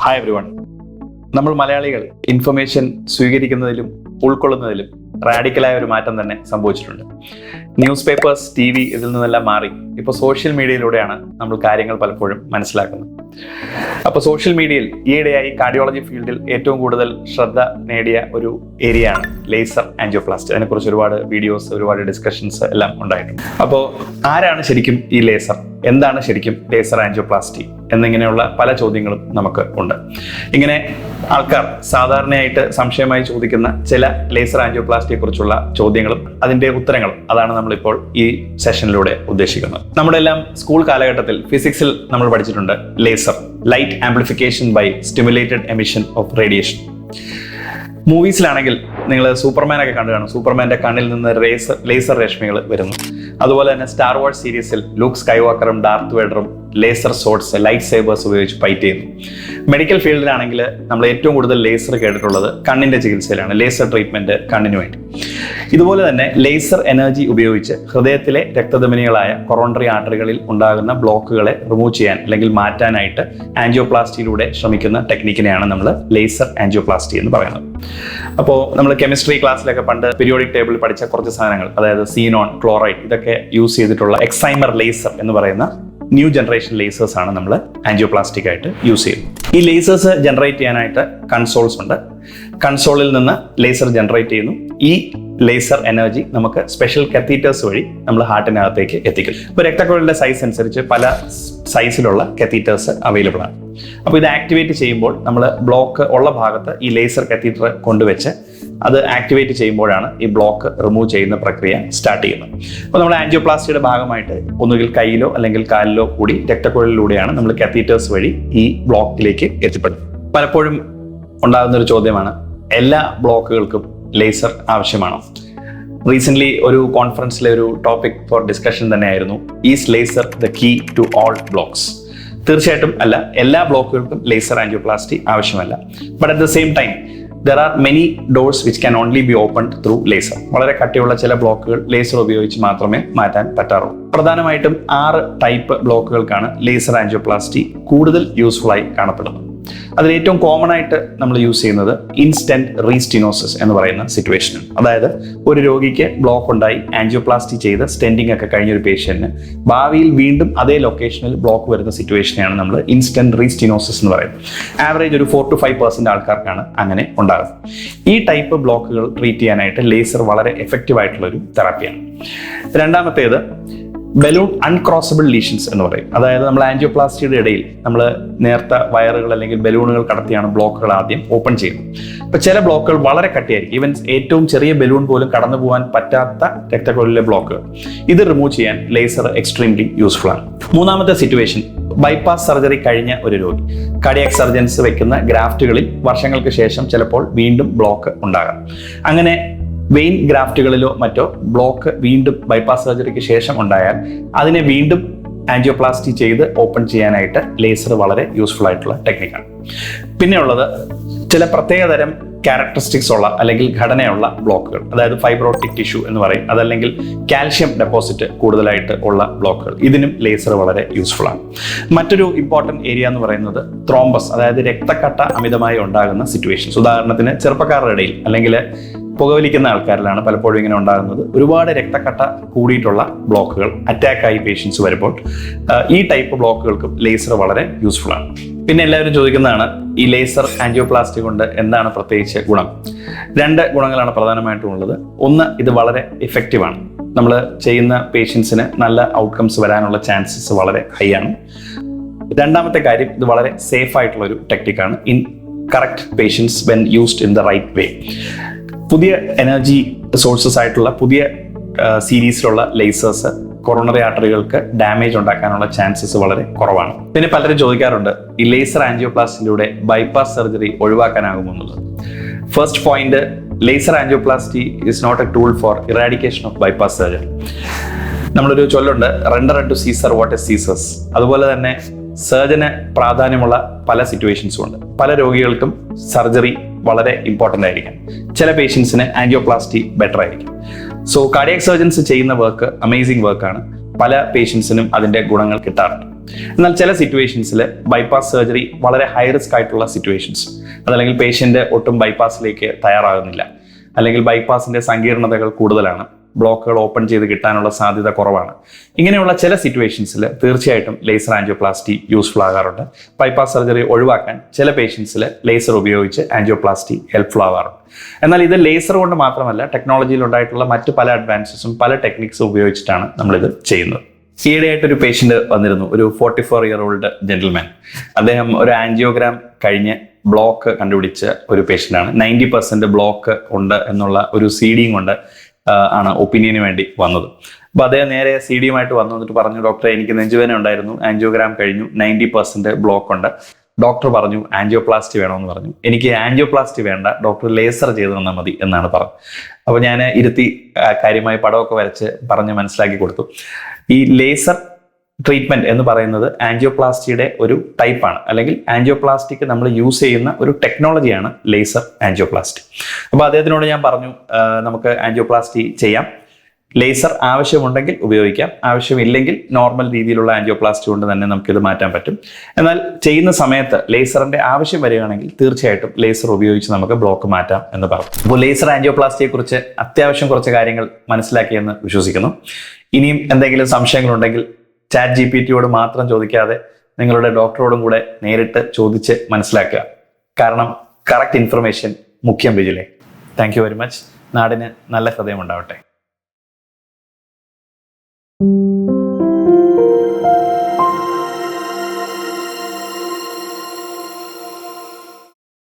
Hi everyone. നമ്മൾ മലയാളികൾ information സ്വീകരിക്കുന്നതിലും ഉൾക്കൊള്ളുന്നതിലും റാഡിക്കലായ ഒരു മാറ്റം തന്നെ സംഭവിച്ചിട്ടുണ്ട്. ന്യൂസ് പേപ്പേഴ്സ്, TV ഇതിൽ നിന്നെല്ലാം മാറി ഇപ്പോൾ സോഷ്യൽ മീഡിയയിലൂടെയാണ് നമ്മൾ കാര്യങ്ങൾ പലപ്പോഴും മനസ്സിലാക്കുന്നത്. അപ്പോൾ സോഷ്യൽ മീഡിയയിൽ ഈയിടെയായി കാർഡിയോളജി ഫീൽഡിൽ ഏറ്റവും കൂടുതൽ ശ്രദ്ധ നേടിയ ഒരു ഏരിയയാണ് ലേസർ ആൻജിയോപ്ലാസ്റ്റി. അതിനെക്കുറിച്ച് ഒരുപാട് വീഡിയോസ്, ഒരുപാട് ഡിസ്കഷൻസ് എല്ലാം ഉണ്ടായിട്ടുണ്ട്. അപ്പോൾ ആരാണ് ശരിക്കും ഈ ലേസർ, എന്താണ് ശരിക്കും ലേസർ ആൻജിയോപ്ലാസ്റ്റി എന്നിങ്ങനെയുള്ള പല ചോദ്യങ്ങളും നമുക്ക് ഉണ്ട്. ഇങ്ങനെ ആൾക്കാർ സാധാരണയായിട്ട് സംശയമായി ചോദിക്കുന്ന ചില ലേസർ ആൻജിയോപ്ലാസ്റ്റിയെ കുറിച്ചുള്ള ചോദ്യങ്ങളും അതിന്റെ ഉത്തരങ്ങളും അതാണ് നമ്മളിപ്പോൾ ഈ സെഷനിലൂടെ ഉദ്ദേശിക്കുന്നത്. നമ്മുടെ എല്ലാം സ്കൂൾ കാലഘട്ടത്തിൽ ഫിസിക്സിൽ നമ്മൾ പഠിച്ചിട്ടുണ്ട് laser, light amplification by stimulated emission of radiation. മൂവീസിലാണെങ്കിൽ നിങ്ങൾ സൂപ്പർമാനൊക്കെ കണ്ടു കാണും. സൂപ്പർമാന്റെ കണ്ണിൽ നിന്ന് ലേസർ രശ്മികൾ വരുന്നു. അതുപോലെ തന്നെ സ്റ്റാർ വാർസ് സീരീസിൽ ലൂക്ക് സ്കൈവാക്കറും ഡാർത്ത് വേഡറും ലേസർ സോർട്സ്, ലൈറ്റ് സേബേഴ്സ് ഉപയോഗിച്ച് ഫൈറ്റ് ചെയ്യുന്നു. മെഡിക്കൽ ഫീൽഡിലാണെങ്കിൽ നമ്മൾ ഏറ്റവും കൂടുതൽ ലേസർ കേട്ടിട്ടുള്ളത് കണ്ണിന്റെ ചികിത്സയിലാണ്, ലേസർ ട്രീറ്റ്മെന്റ് കണ്ണിന് വേണ്ടി. ഇതുപോലെ തന്നെ ലേസർ എനർജി ഉപയോഗിച്ച് ഹൃദയത്തിലെ രക്തധമനികളായ കൊറോണറി ആർട്ടറികളിൽ ഉണ്ടാകുന്ന ബ്ലോക്കുകളെ റിമൂവ് ചെയ്യാൻ അല്ലെങ്കിൽ മാറ്റാനായിട്ട് ആൻജിയോപ്ലാസ്റ്റിയിലൂടെ ശ്രമിക്കുന്ന ടെക്നിക്കിനെയാണ് നമ്മൾ ലേസർ ആൻജിയോപ്ലാസ്റ്റി എന്ന് പറയുന്നത്. അപ്പോൾ നമ്മൾ കെമിസ്ട്രി ക്ലാസ്സിലൊക്കെ പണ്ട് പീരിയോഡിക് ടേബിളിൽ പഠിച്ച കുറച്ച് സാധനങ്ങൾ, അതായത് സീനോൺ, ക്ലോറൈഡ്, ഇതൊക്കെ യൂസ് ചെയ്തിട്ടുള്ള എക്സൈമർ ലേസർ എന്ന് പറയുന്ന ന്യൂ ജനറേഷൻ ലേസേഴ്സ് ആണ് നമ്മൾ ആൻജിയോപ്ലാസ്റ്റിക് ആയിട്ട് യൂസ് ചെയ്യുന്നത്. ഈ ലേസേഴ്സ് ജനറേറ്റ് ചെയ്യാനായിട്ട് കൺസോൾസ് ഉണ്ട്. കൺസോളിൽ നിന്ന് ലേസർ ജനറേറ്റ് ചെയ്യുന്നു. ഈ ലേസർ എനർജി നമുക്ക് സ്പെഷ്യൽ കത്തീറ്റേഴ്സ് വഴി നമ്മൾ ഹാർട്ടിനകത്തേക്ക് എത്തിക്കും. ഇപ്പോൾ രക്തക്കുഴലിന്റെ സൈസ് അനുസരിച്ച് പല സൈസിലുള്ള കത്തീറ്റേഴ്സ് അവൈലബിൾ ആണ്. അപ്പോൾ ഇത് ആക്ടിവേറ്റ് ചെയ്യുമ്പോൾ നമ്മൾ ബ്ലോക്ക് ഉള്ള ഭാഗത്ത് ഈ ലേസർ കത്തീറ്റർ കൊണ്ടുവച്ച് അത് ആക്ടിവേറ്റ് ചെയ്യുമ്പോഴാണ് ഈ ബ്ലോക്ക് റിമൂവ് ചെയ്യുന്ന പ്രക്രിയ സ്റ്റാർട്ട് ചെയ്യുന്നത്. അപ്പോൾ നമ്മൾ ആൻജിയോപ്ലാസ്റ്റിയുടെ ഭാഗമായിട്ട് ഒന്നുകിൽ കയ്യിലോ അല്ലെങ്കിൽ കാലിലോ കൂടി രക്തക്കുഴലിലൂടെയാണ് നമ്മൾ കത്തീറ്റേഴ്സ് വഴി ഈ ബ്ലോക്കിലേക്ക് എത്തിപ്പെടുന്നത്. പലപ്പോഴും ഉണ്ടാകുന്ന ഒരു ചോദ്യമാണ്, എല്ലാ ബ്ലോക്കുകൾക്കും ലേസർ ആവശ്യമാണോ? റീസെന്റ് ഒരു കോൺഫറൻസിലെ ഒരു ടോപ്പിക് ഫോർ ഡിസ്കഷൻ തന്നെയായിരുന്നു, is laser the key to all blocks? തീർച്ചയായിട്ടും അല്ല, എല്ലാ ബ്ലോക്കുകൾക്കും ലേസർ ആൻജിയോപ്ലാസ്റ്റി ആവശ്യമല്ല. But at the same time there are many doors which can only be opened through laser. വളരെ കട്ടിയുള്ള ചില ബ്ലോക്കുകൾ ലേസർ ഉപയോഗിച്ച് മാത്രമേ മാറ്റാൻ പറ്റാറുള്ളൂ. പ്രധാനമായിട്ടും 6 ടൈപ്പ് ബ്ലോക്കുകൾക്കാണ് ലേസർ ആൻജിയോപ്ലാസ്റ്റി കൂടുതൽ യൂസ്ഫുൾ ആയി കാണപ്പെടുന്നത്. അതിൽ ഏറ്റവും കോമൺ ആയിട്ട് നമ്മൾ യൂസ് ചെയ്യുന്നത് ഇൻസ്റ്റന്റ് റീസ്റ്റിനോസിസ് എന്ന് പറയുന്ന സിറ്റുവേഷനാണ്. അതായത് ഒരു രോഗിക്ക് ബ്ലോക്ക് ഉണ്ടായി ആൻജിയോപ്ലാസ്റ്റി ചെയ്ത് സ്റ്റെൻഡിങ് ഒക്കെ കഴിഞ്ഞ ഒരു പേഷ്യന്റിന് ഭാവിയിൽ വീണ്ടും അതേ ലൊക്കേഷനിൽ ബ്ലോക്ക് വരുന്ന സിറ്റുവേഷനെയാണ് നമ്മൾ ഇൻസ്റ്റന്റ് റീസ്റ്റിനോസിസ് എന്ന് പറയുന്നത്. ആവറേജ് ഒരു 4 to 5% ആൾക്കാർക്കാണ് അങ്ങനെ ഉണ്ടാകുന്നത്. ഈ ടൈപ്പ് ബ്ലോക്കുകൾ ട്രീറ്റ് ചെയ്യാനായിട്ട് ലേസർ വളരെ എഫക്റ്റീവ് ആയിട്ടുള്ള ഒരു തെറാപ്പിയാണ്. രണ്ടാമത്തേത് ബലൂൺ അൺക്രോസബിൾ ലീഷൻസ് എന്ന് പറയും. അതായത് നമ്മൾ ആൻജിയോപ്ലാസ്റ്റിയുടെ ഇടയിൽ നമ്മൾ നേർത്ത വയറുകൾ അല്ലെങ്കിൽ ബലൂണുകൾ കടത്തിയാണ് ബ്ലോക്കുകൾ ആദ്യം ഓപ്പൺ ചെയ്യുന്നത്. ഇപ്പൊ ചില ബ്ലോക്കുകൾ വളരെ കട്ടിയായിരിക്കും, ഈവൻ ഏറ്റവും ചെറിയ ബലൂൺ പോലും കടന്നു പോകാൻ പറ്റാത്ത രക്തക്കുഴലിലെ ബ്ലോക്കുകൾ. ഇത് റിമൂവ് ചെയ്യാൻ ലേസർ എക്സ്ട്രീംലി യൂസ്ഫുൾ ആണ്. മൂന്നാമത്തെ സിറ്റുവേഷൻ, ബൈപ്പാസ് സർജറി കഴിഞ്ഞ ഒരു രോഗി. കാർഡിയാക് സർജൻസ് വെക്കുന്ന ഗ്രാഫ്റ്റുകളിൽ വർഷങ്ങൾക്ക് ശേഷം ചിലപ്പോൾ വീണ്ടും ബ്ലോക്ക് ഉണ്ടാകാം. അങ്ങനെ വെയിൻ ഗ്രാഫ്റ്റുകളിലോ മറ്റോ ബ്ലോക്ക് വീണ്ടും ബൈപ്പാസ് സർജറിക്ക് ശേഷം ഉണ്ടായാൽ അതിനെ വീണ്ടും ആൻജിയോപ്ലാസ്റ്റി ചെയ്ത് ഓപ്പൺ ചെയ്യാനായിട്ട് ലേസർ വളരെ യൂസ്ഫുൾ ആയിട്ടുള്ള ടെക്നിക്കാണ്. പിന്നെ ഉള്ളത് ചില പ്രത്യേകതരം ക്യാരക്ടറിസ്റ്റിക്സ് ഉള്ള അല്ലെങ്കിൽ ഘടനയുള്ള ബ്ലോക്കുകൾ, അതായത് ഫൈബ്രോട്ടിക് ടിഷ്യൂ എന്ന് പറയും, അതല്ലെങ്കിൽ കാൽഷ്യം ഡെപ്പോസിറ്റ് കൂടുതലായിട്ട് ഉള്ള ബ്ലോക്കുകൾ. ഇതിനും ലേസർ വളരെ യൂസ്ഫുൾ ആണ്. മറ്റൊരു ഇമ്പോർട്ടൻറ്റ് ഏരിയ എന്ന് പറയുന്നത് ത്രോംബസ്, അതായത് രക്തക്കട്ട അമിതമായി ഉണ്ടാകുന്ന സിറ്റുവേഷൻസ്. ഉദാഹരണത്തിന് ചെറുപ്പക്കാരുടെ ഇടയിൽ അല്ലെങ്കിൽ പുകവലിക്കുന്ന ആൾക്കാരിലാണ് പലപ്പോഴും ഇങ്ങനെ ഉണ്ടാകുന്നത്. ഒരുപാട് രക്തക്കട്ട കൂടിയിട്ടുള്ള ബ്ലോക്കുകൾ അറ്റാക്കായി പേഷ്യൻസ് വരുമ്പോൾ ഈ ടൈപ്പ് ബ്ലോക്കുകൾക്കും ലേസർ വളരെ യൂസ്ഫുൾ ആണ്. പിന്നെ എല്ലാവരും ചോദിക്കുന്നതാണ്, ഈ ലേസർ ആൻജിയോപ്ലാസ്റ്റി കൊണ്ട് എന്താണ് പ്രത്യേകിച്ച് ഗുണം? 2 ഗുണങ്ങളാണ് പ്രധാനമായിട്ടും ഉള്ളത്. ഒന്ന്, ഇത് വളരെ എഫക്റ്റീവ് ആണ്. നമ്മൾ ചെയ്യുന്ന പേഷ്യൻസിന് നല്ല ഔട്ട്കംസ് വരാനുള്ള ചാൻസസ് വളരെ ഹൈ ആണ്. രണ്ടാമത്തെ കാര്യം, ഇത് വളരെ സേഫ് ആയിട്ടുള്ള ഒരു ടെക്നിക്കാണ് in correct patients when used in the right way. പുതിയ എനർജി സോഴ്സസ് ആയിട്ടുള്ള പുതിയ സീരീസിലുള്ള ലേസേഴ്സ് കൊറോണറി ആർട്ടറികൾക്ക് ഡാമേജ് ഉണ്ടാക്കാനുള്ള ചാൻസസ് വളരെ കുറവാണ്. പിന്നെ പലരും ചോദിക്കാറുണ്ട്, ഈ ലേസർ ആൻജിയോപ്ലാസ്റ്റിയിലൂടെ ബൈപ്പാസ് സർജറി ഒഴിവാക്കാനാകുമോ എന്നുള്ളത്. First point, laser angioplasty is not a tool for eradication of bypass surgery. നമ്മളൊരു ചൊല്ലുണ്ട്, render unto Caesar what is Caesar's. അതുപോലെ തന്നെ സർജന് പ്രാധാന്യമുള്ള പല സിറ്റുവേഷൻസും ഉണ്ട്. പല രോഗികൾക്കും സർജറി വളരെ ഇമ്പോർട്ടൻ്റ് ആയിരിക്കും. ചില പേഷ്യൻസിന് ആൻജിയോപ്ലാസ്റ്റി ബെറ്റർ ആയിരിക്കും. സോ കാർഡിയാക് സർജൻസ് ചെയ്യുന്ന വർക്ക് അമേസിംഗ് വർക്കാണ്. പല പേഷ്യൻസിനും അതിൻ്റെ ഗുണങ്ങൾ കിട്ടാറുണ്ട്. എന്നാൽ ചില സിറ്റുവേഷൻസിൽ ബൈപ്പാസ് സർജറി വളരെ ഹൈ റിസ്ക് ആയിട്ടുള്ള സിറ്റുവേഷൻസ്, അതല്ലെങ്കിൽ പേഷ്യന്റ് ഒട്ടും ബൈപ്പാസിലേക്ക് തയ്യാറാകുന്നില്ല, അല്ലെങ്കിൽ ബൈപ്പാസിന്റെ സങ്കീർണതകൾ കൂടുതലാണ്, ബ്ലോക്കുകൾ ഓപ്പൺ ചെയ്ത് കിട്ടാനുള്ള സാധ്യത കുറവാണ്. ഇങ്ങനെയുള്ള ചില സിറ്റുവേഷൻസിൽ തീർച്ചയായിട്ടും ലേസർ ആൻജിയോപ്ലാസ്റ്റി യൂസ്ഫുൾ ആകാറുണ്ട്. ബൈപ്പാസ് സർജറി ഒഴിവാക്കാൻ ചില പേഷ്യൻസിൽ ലേസർ ഉപയോഗിച്ച് ആൻജിയോപ്ലാസ്റ്റി ഹെൽപ്ഫുൾ ആവാറുണ്ട്. എന്നാൽ ഇത് ലേസർ കൊണ്ട് മാത്രമല്ല, ടെക്നോളജിയിൽ ഉണ്ടായിട്ടുള്ള മറ്റു പല അഡ്വാൻസസും പല ടെക്നിക്സും ഉപയോഗിച്ചിട്ടാണ് നമ്മളിത് ചെയ്യുന്നത്. ഈയിടെയായിട്ടൊരു പേഷ്യന്റ് വന്നിരുന്നു, ഒരു 44-year-old ജെന്റിൽമാൻ. അദ്ദേഹം ഒരു ആൻജിയോഗ്രാം കഴിഞ്ഞ് ബ്ലോക്ക് കണ്ടുപിടിച്ച ഒരു പേഷ്യൻ്റാണ്. 90% ബ്ലോക്ക് ഉണ്ട് എന്നുള്ള ഒരു സീഡിയും കൊണ്ട് ആണ് ഒപ്പീനിയന് വേണ്ടി വന്നത്. അപ്പോൾ അദ്ദേഹം നേരെ സീഡിയുമായിട്ട് വന്നിട്ട് പറഞ്ഞു, ഡോക്ടറെ എനിക്ക് നെഞ്ചുവേദന ഉണ്ടായിരുന്നു, ആൻജിയോഗ്രാം കഴിഞ്ഞു, 90% ബ്ലോക്ക് ഉണ്ട്, ഡോക്ടർ പറഞ്ഞു ആൻജിയോപ്ലാസ്റ്റി വേണമെന്ന് പറഞ്ഞു. എനിക്ക് ആൻജിയോപ്ലാസ്റ്റി വേണ്ട, ഡോക്ടർ ലേസർ ചെയ്ത് തന്നാൽ മതി എന്നാണ് പറഞ്ഞത്. അപ്പോൾ ഞാൻ ഇരുത്തി കാര്യമായി പടമൊക്കെ വരച്ച് പറഞ്ഞ് മനസ്സിലാക്കി കൊടുത്തു. ഈ ലേസർ ട്രീറ്റ്മെന്റ് എന്ന് പറയുന്നത് ആൻജിയോപ്ലാസ്റ്റിയുടെ ഒരു ടൈപ്പാണ്, അല്ലെങ്കിൽ ആൻജിയോപ്ലാസ്റ്റിക്ക് നമ്മൾ യൂസ് ചെയ്യുന്ന ഒരു ടെക്നോളജിയാണ് ലേസർ ആൻജിയോപ്ലാസ്റ്റി. അപ്പോൾ അദ്ദേഹത്തിനോട് ഞാൻ പറഞ്ഞു, നമുക്ക് ആൻജിയോപ്ലാസ്റ്റി ചെയ്യാം, ലേസർ ആവശ്യമുണ്ടെങ്കിൽ ഉപയോഗിക്കാം, ആവശ്യമില്ലെങ്കിൽ നോർമൽ രീതിയിലുള്ള ആൻജിയോപ്ലാസ്റ്റി കൊണ്ട് തന്നെ നമുക്കിത് മാറ്റാൻ പറ്റും. എന്നാൽ ചെയ്യുന്ന സമയത്ത് ലേസറിന്റെ ആവശ്യം വരികയാണെങ്കിൽ തീർച്ചയായിട്ടും ലേസർ ഉപയോഗിച്ച് നമുക്ക് ബ്ലോക്ക് മാറ്റാം എന്ന് പറഞ്ഞു. അപ്പോൾ ലേസർ ആൻജിയോപ്ലാസ്റ്റിയെ കുറിച്ച് അത്യാവശ്യം കുറച്ച് കാര്യങ്ങൾ മനസ്സിലാക്കിയെന്ന് വിശ്വസിക്കുന്നു. ഇനിയും എന്തെങ്കിലും സംശയങ്ങളുണ്ടെങ്കിൽ ChatGPT-യോട് മാത്രം ചോദിക്കാതെ നിങ്ങളുടെ ഡോക്ടറോടും കൂടെ നേരിട്ട് ചോദിച്ച് മനസ്സിലാക്കുക. കാരണം കറക്റ്റ് ഇൻഫർമേഷൻ മുഖ്യം, ബിജുലേ. Thank you very much. നാടിന് നല്ല ഹൃദയം ഉണ്ടാവട്ടെ.